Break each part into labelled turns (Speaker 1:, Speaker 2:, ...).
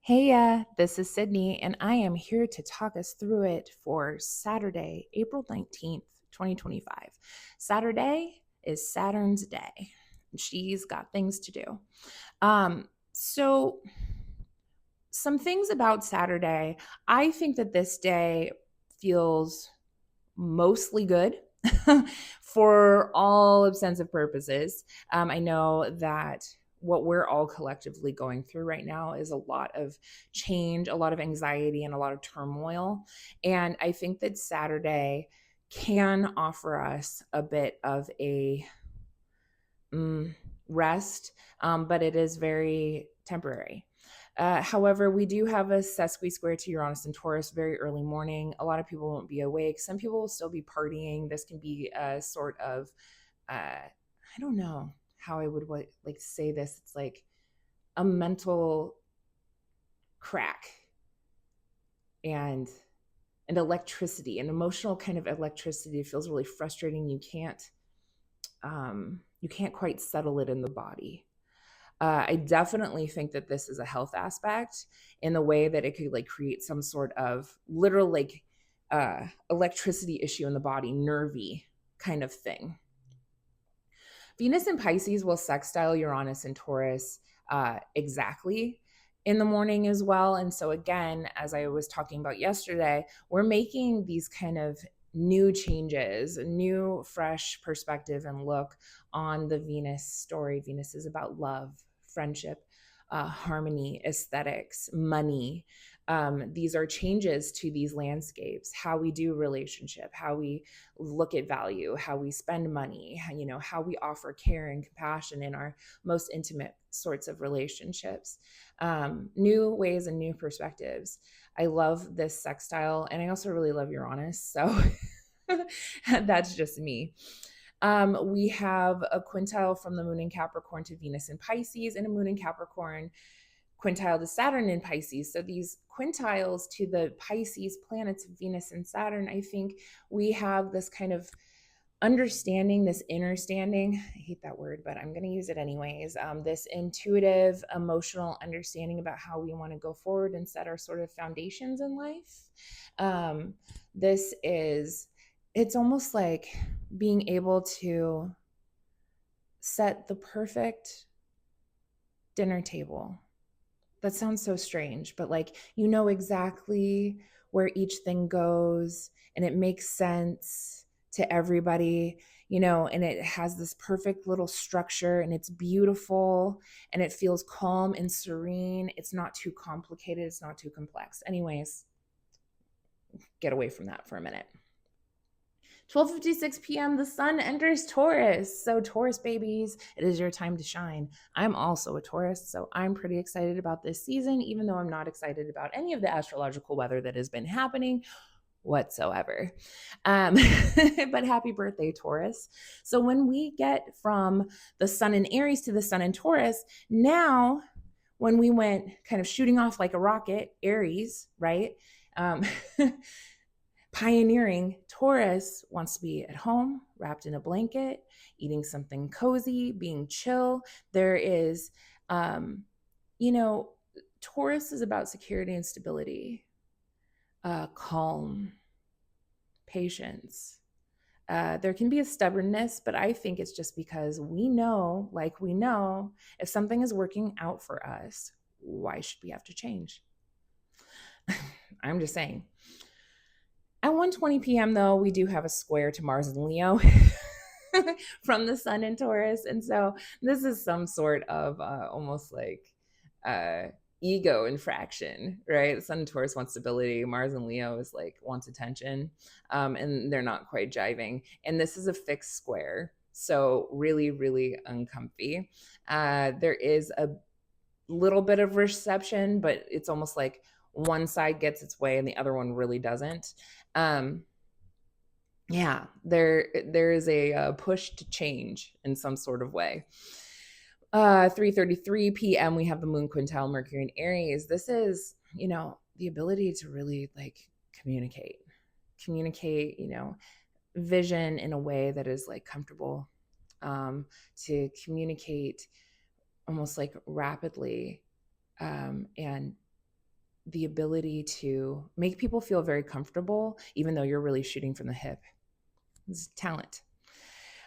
Speaker 1: Heya, this is Sydney, and I am here to talk us through it for Saturday, April 19th, 2025. Saturday is Saturn's day. She's got things to do. So some things about Saturday. I think that this day feels mostly good for all extensive purposes. I know that what we're all collectively going through right now is a lot of change, a lot of anxiety, and a lot of turmoil. And I think that Saturday can offer us a bit of a rest, but it is very temporary. However, we do have a sesqui square to Uranus and Taurus very early morning. A lot of people won't be awake. Some people will still be partying. This can be a sort of, I don't know how I would like say this. It's like a mental crack and electricity, an emotional kind of electricity. It feels really frustrating. You can't quite settle it in the body. I definitely think that this is a health aspect in the way that it could like create some sort of literal like electricity issue in the body, nervy kind of thing. Venus in Pisces will sextile Uranus and Taurus exactly in the morning as well. And so, again, as I was talking about yesterday, we're making these kind of new changes, a new, fresh perspective and look on the Venus story. Venus is about love, friendship, harmony, aesthetics, money. These are changes to these landscapes, how we do relationship, how we look at value, how we spend money, how we offer care and compassion in our most intimate sorts of relationships, new ways and new perspectives. I love this sextile, and I also really love Uranus, so that's just me. We have a quintile from the moon in Capricorn to Venus in Pisces, and a moon in Capricorn quintile to Saturn in Pisces. So these quintiles to the Pisces planets, Venus and Saturn, I think we have this kind of understanding, this inner standing. I hate that word, but I'm going to use it anyways. This intuitive, emotional understanding about how we want to go forward and set our sort of foundations in life. It's almost like being able to set the perfect dinner table. That sounds so strange, but like, exactly where each thing goes and it makes sense to everybody, and it has this perfect little structure and it's beautiful and it feels calm and serene. It's not too complicated. It's not too complex. Anyways, get away from that for a minute. 12:56 p.m. the sun enters Taurus. So Taurus babies, it is your time to shine. I'm also a Taurus, so I'm pretty excited about this season, even though I'm not excited about any of the astrological weather that has been happening whatsoever. But happy birthday, Taurus. So when we get from the sun in Aries to the sun in Taurus, now when we went kind of shooting off like a rocket, Aries, right? Pioneering, Taurus wants to be at home, wrapped in a blanket, eating something cozy, being chill. There is, Taurus is about security and stability, calm, patience. There can be a stubbornness, but I think it's just because we know, if something is working out for us, why should we have to change? I'm just saying. At 1:20 p.m., though, we do have a square to Mars and Leo from the sun in Taurus. And so this is some sort of almost like ego infraction, right? The sun in Taurus wants stability. Mars and Leo is like wants attention, and they're not quite jiving. And this is a fixed square. So really, really uncomfy. There is a little bit of reception, but it's almost like one side gets its way and the other one really doesn't. Yeah, there is a push to change in some sort of way. 3:33 p.m. we have the moon quintile Mercury in Aries. This is, the ability to really like communicate, vision in a way that is like comfortable, to communicate almost like rapidly, and the ability to make people feel very comfortable, even though you're really shooting from the hip. It's talent.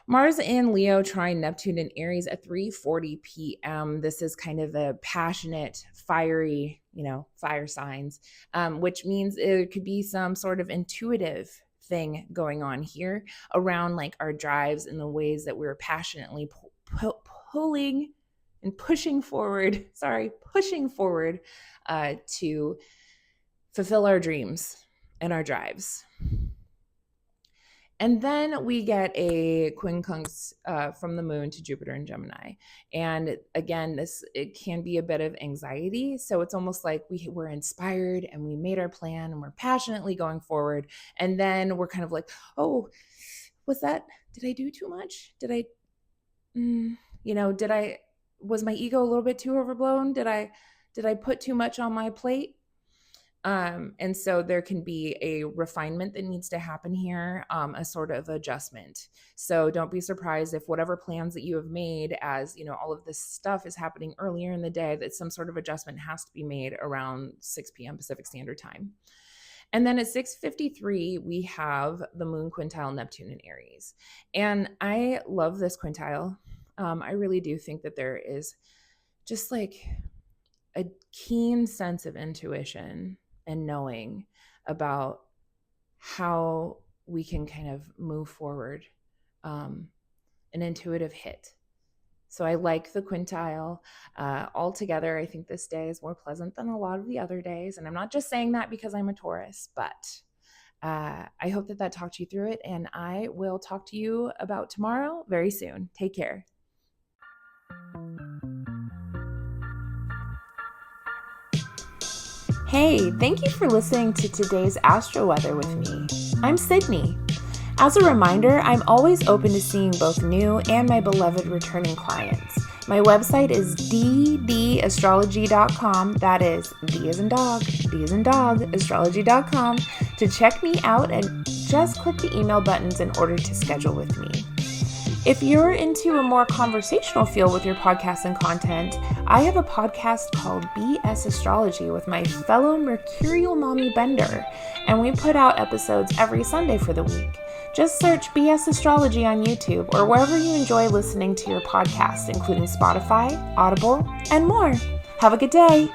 Speaker 1: Mars in Leo trine Neptune in Aries at 3:40 p.m. This is kind of a passionate, fiery, fire signs, which means it could be some sort of intuitive thing going on here around like our drives and the ways that we're passionately pulling and pushing forward to fulfill our dreams and our drives. And then we get a quincunx from the moon to Jupiter in Gemini. And again, it can be a bit of anxiety. So it's almost like we're inspired and we made our plan and we're passionately going forward. And then we're kind of like, oh, did I do too much? Was my ego a little bit too overblown? Did I put too much on my plate? And so there can be a refinement that needs to happen here, a sort of adjustment. So don't be surprised if whatever plans that you have made as, all of this stuff is happening earlier in the day, that some sort of adjustment has to be made around 6 p.m. Pacific Standard Time. And then at 6:53, we have the moon quintile Neptune in Aries. And I love this quintile. I really do think that there is just like a keen sense of intuition and knowing about how we can kind of move forward, an intuitive hit. So I like the quintile. Altogether, I think this day is more pleasant than a lot of the other days. And I'm not just saying that because I'm a Taurus, but I hope that talked you through it. And I will talk to you about tomorrow very soon. Take care. Hey, thank you for listening to today's Astro weather with me. I'm Sydney. As a reminder, I'm always open to seeing both new and my beloved returning clients. My website is ddastrology.com. That is D as in dog, astrology.com to check me out, and just click the email buttons in order to schedule with me. If you're into a more conversational feel with your podcast and content, I have a podcast called BS Astrology with my fellow Mercurial Mommy Bender, and we put out episodes every Sunday for the week. Just search BS Astrology on YouTube or wherever you enjoy listening to your podcast, including Spotify, Audible, and more. Have a good day.